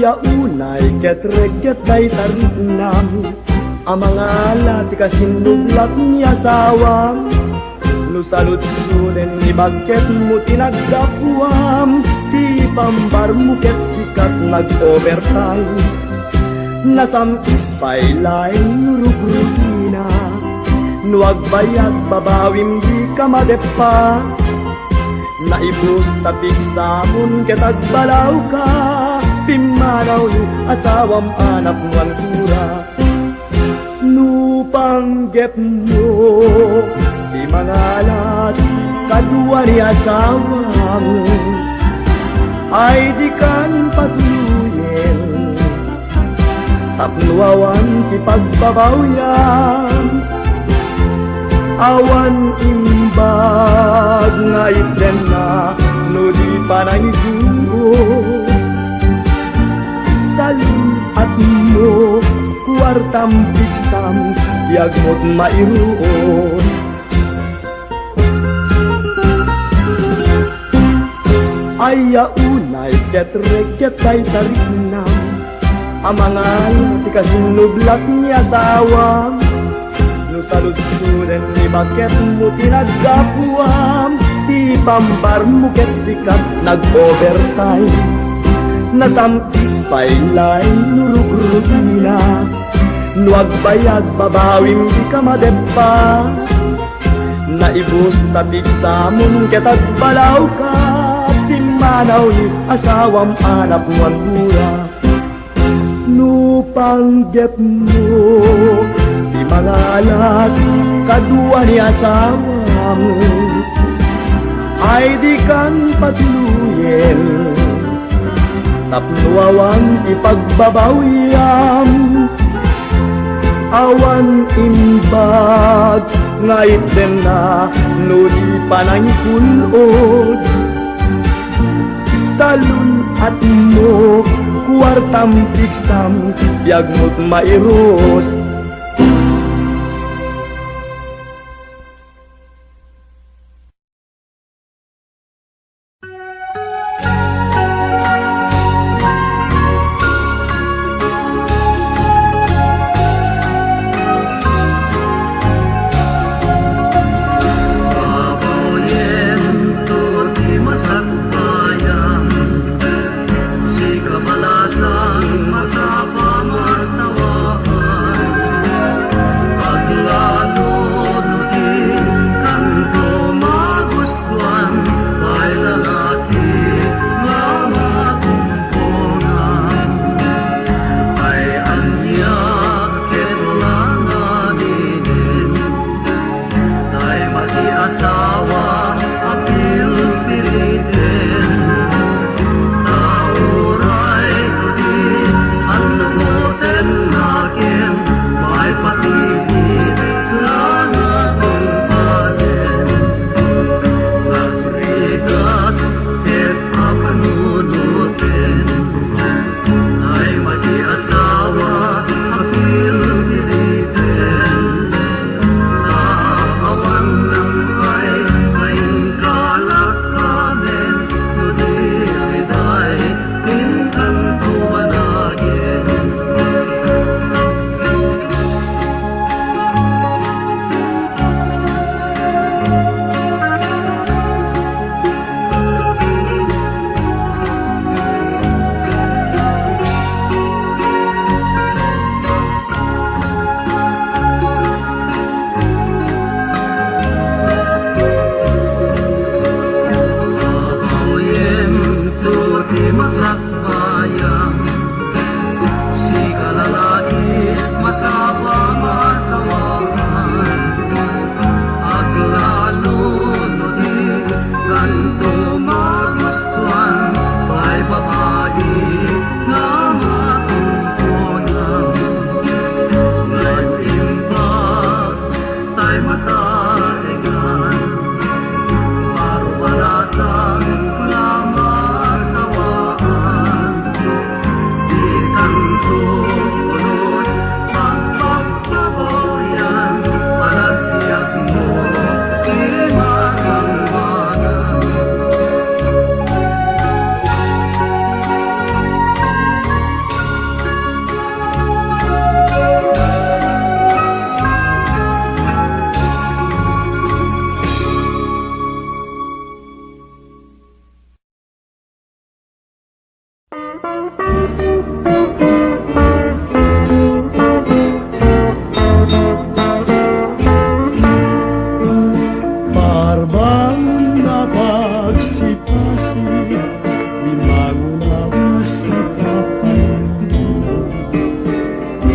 Yaunay ket-reget day tarinam amang alati kasinublat niya sawam no salutsunen ni bagket mo tinagdapuam ti pambar mo ket sikat nag-overtime nasampay laing rugrugina no agbayag babawim di ka madepa naibus tapik sabon ket agbalaw ka Pimanaw ni asawam anak mo ang kura Nupanggep mo Di mangalat Kadua ni asawam Ay di kan patuluyin Tapnuawan ti pagbabawyan Awan imbag Nga iten na No di panangiguro Saluat mo, kuwartam piksam, yagmot mairuon. Ayaunay ket-reget ay tarinam, amangal ti kasinublat niya sawam, no saludsunan ni bakit mo tinagkapuam, di pampar mo ket sikat nag-overtime. Nasamtik pa'y lay nurug-rugina, nuwag bayad babawim di ka madepa. Naibus tatig sa mun ketag balaw ka, timanaw ni asawam anak muan mura. Nupanggep mo di mga alat kadua ni asawam, ay di kan patuluyin tapnuawang ipagbabawiyam. Awan imbag ngait din na nudi panang kulod, salun at mo kuwartam tiksam biag mo't mairos.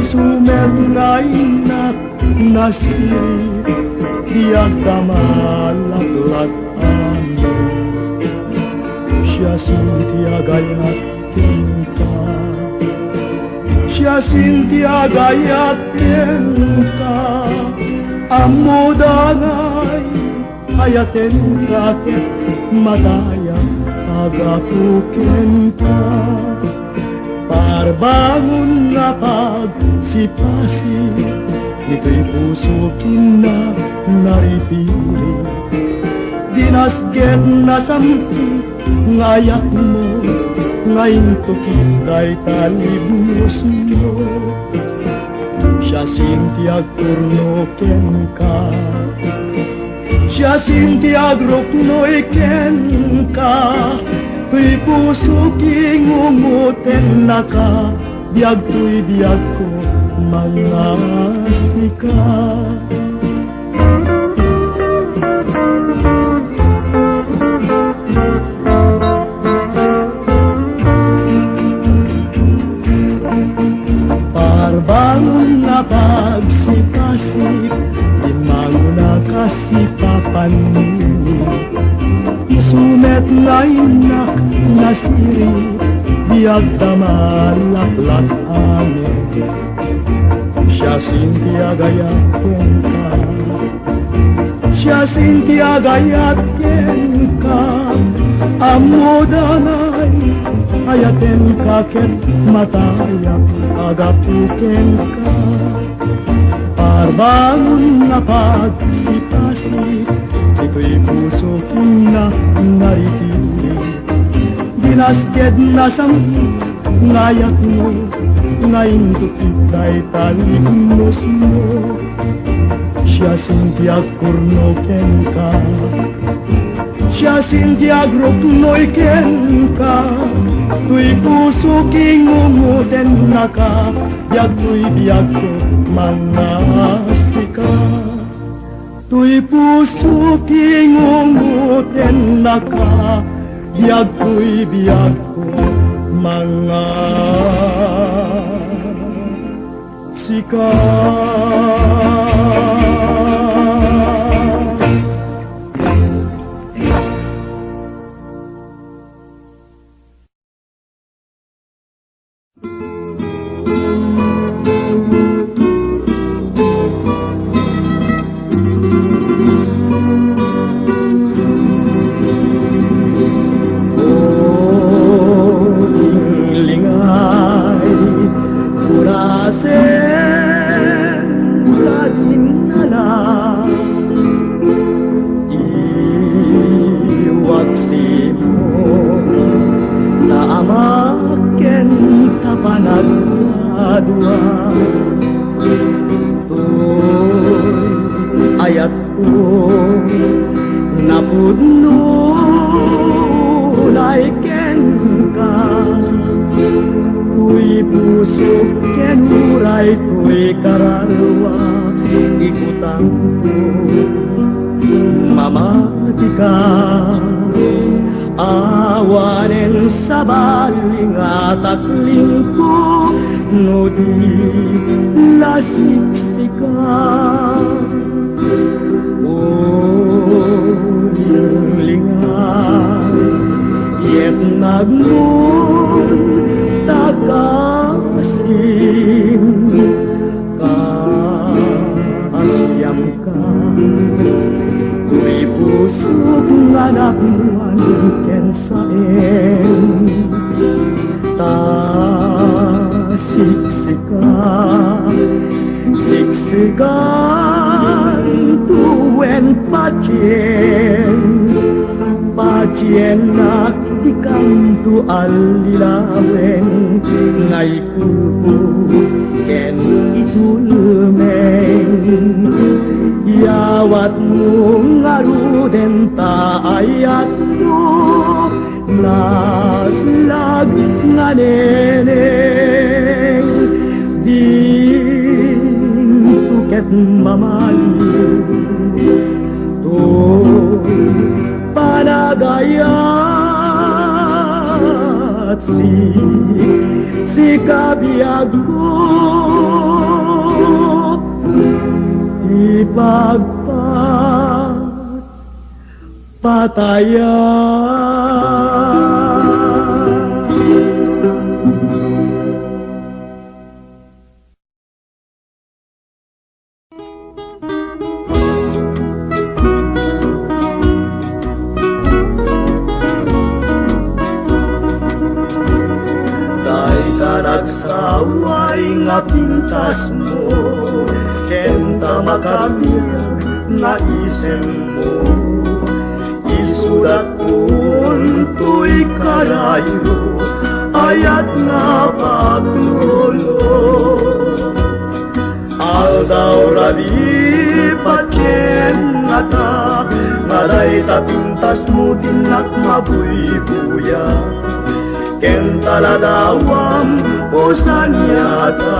Sumernainak nasiri diag kamalaklat ano, siya sintia gayat tinta, siya sintia gayat tinta, amudangay ayaten raket mataya agapukenta. Parbangon na pagsipasi, ito'y puso kina naripili. Dinasget na samti, ngayak mo, ngayon to kita'y talibnos mo. siya sintiag kurnoken ka, siya sintiag ruknoy ken ka, tuy puso kingumuten na ka, biag tuy biag ko mga sika. Parbangon na pagsikasik, di manguna kasipapan mo. Isumet na inak na siri, diag damalaklat amin. Siya sintiag ayat ken ka, siya sintiag ayat ken ka, amudanay ayaten ka ket matayak agapuken ka. Parbangon na pagsipasik, ito'y puso kina naritilig. Dinasked na samit ngayak mo, ngayon tukitay talignos mo. Siya sintiag kurnoken ka, siya sintiag ruknoy ken ka, tuy puso kingumuten na ka, biag tuy biag ko mga sika. Tuy puso kingumuten na ka, biag tuy biag ko mga sika. Ayat ko napudno naiken ka, tuy puso ken uray tuy kararwa, ikutan ko mamati ka. Awanen sa baling at aklingko, no di lasiksika. O lingay, yet nagnon tagasim, kaasyam ka. Tuy pusok nga nakuan ken saen, siksikan tuen pacien na ikanto alilawen, ngay kubo ken itulmen. Yawat mo ngaruden taayat mo, naslag nga neneng, di tuket mamalim. To panagayat si kabiag ko, nagsaway nga pintas mo, kenta makabiyag nga isem mo. Isulat kunto'y karayo, ayat nga paglulo. Aldaw-rabi pakyennata Ngaday tapintas mo dinak mabuybuya Ken taladawam o sanyata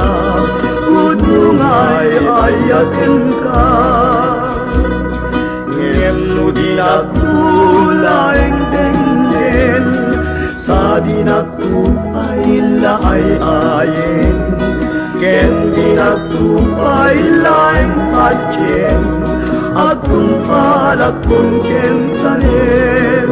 Udungay ayatin ka Ngem no dinagulaeng denggen Sa dinagtupay laay-ayin Ken dinagtupay laeng patyen At kung palakong kentanin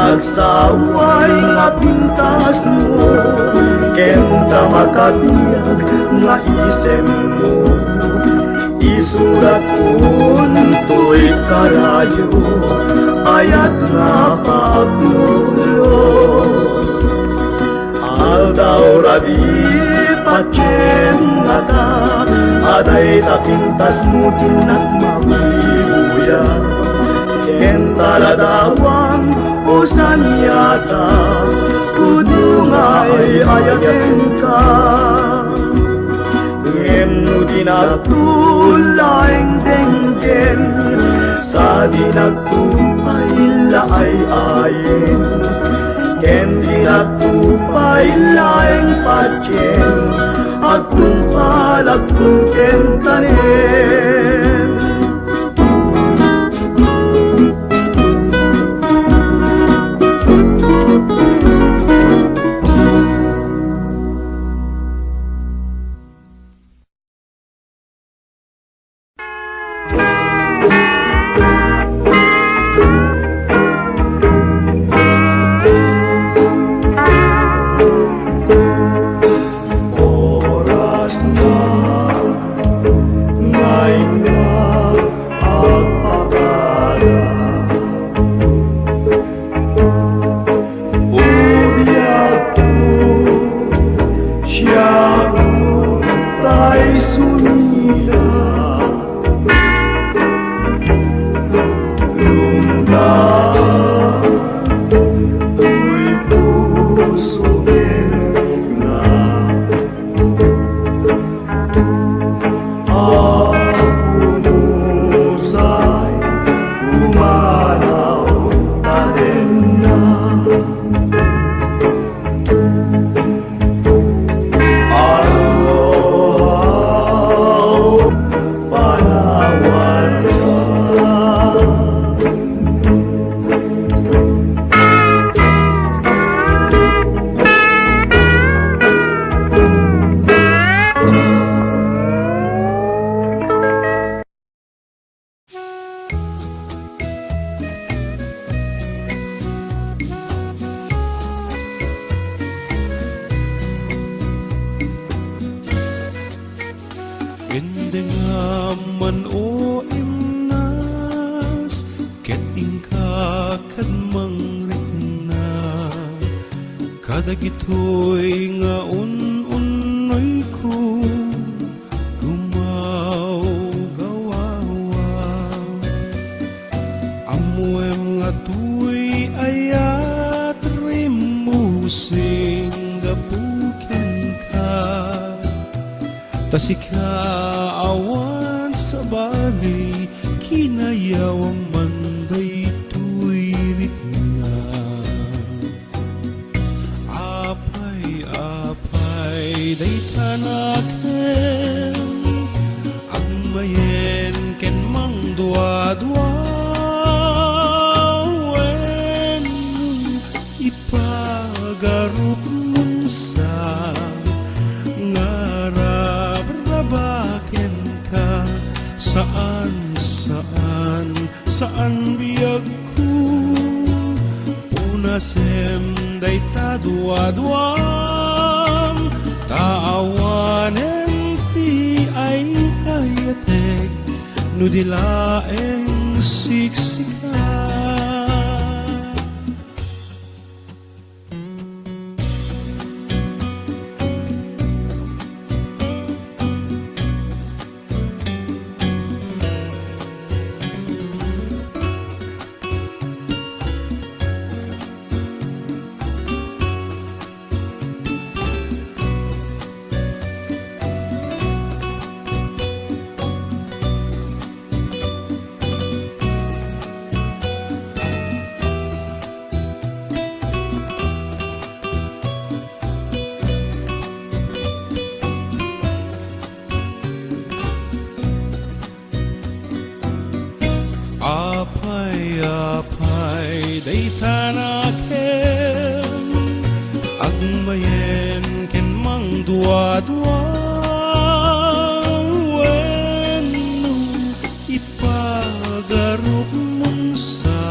Nagsaway nga pintas mo Kenta makabiyag nga isem mo Isurat unto'y karayo Ayat nga pagnulo Aldaw-rabi pakyennata Aday tapintas mo dinak mawibuya Entaladawang usanyata Udungay ayaten ka Ngem no dinagtulaeng denggen Sa dinagtupay laay-ayin Ken dinagtupay laeng patyen At kung palagkong kentanin Kendengaman o imnas Ket ingka kad mangrikna Kadagitoy nga un-unoy ko Gumaw gawawa Amuem nga tuy ayat rimusing gapuken ka Tasika awan sa bali Kinayawang manday tuwirit nga Apay day tanaken Agmayen ken mang dua-dua Wen ipagarup mun sa ngarab-rabaken ka saan biyag ko punasem day tadua-duam taawanen ti ay kayatek nudilaeng siksika dua-dua wenno ipagarot mong sa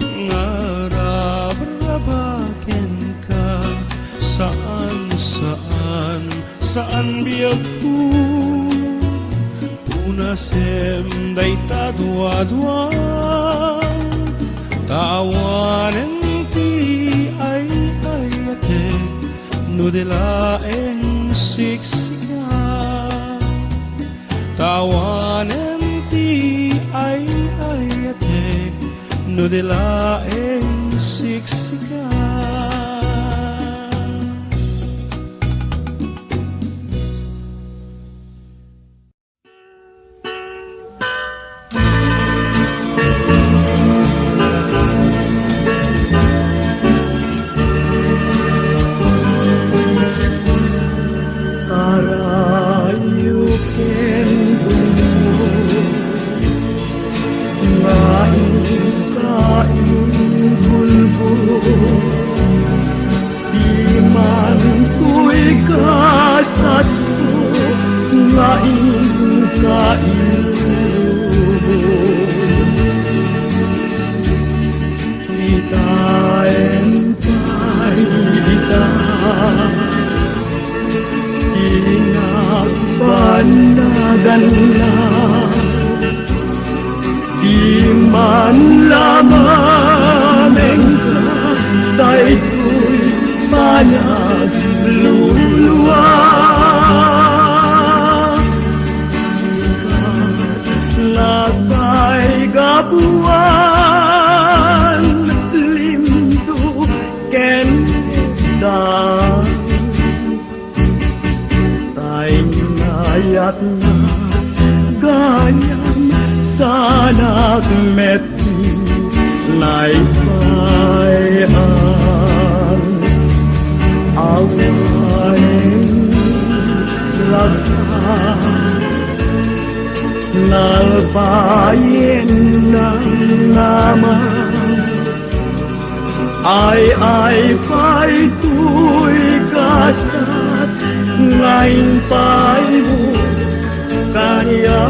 ngarab-rabaken ka saan biyag ko punasem dayta dua-dua tawanen ti ay ayate no de laeng siksika tawanen ti ay ayate no de laeng siksika. Di man lamang daytoy panagluluwa lakay gabuan limdo ken tay nayat na ganyam sanak meti naipayan awain laksa nalpayin ng naman ay pa'y tuy kasat ngayon pa'y mo kanya.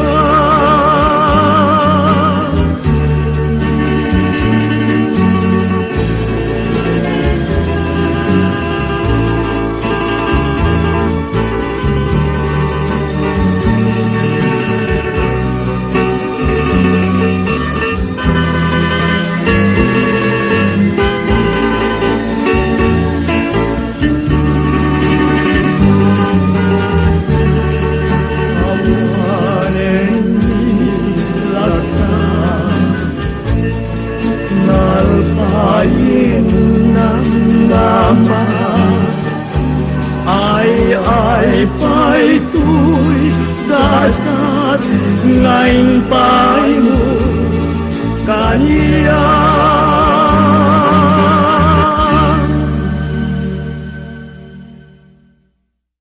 Nalpayin ng naman ay pa'y tuy dasat ngayon pa'y mo kaniya.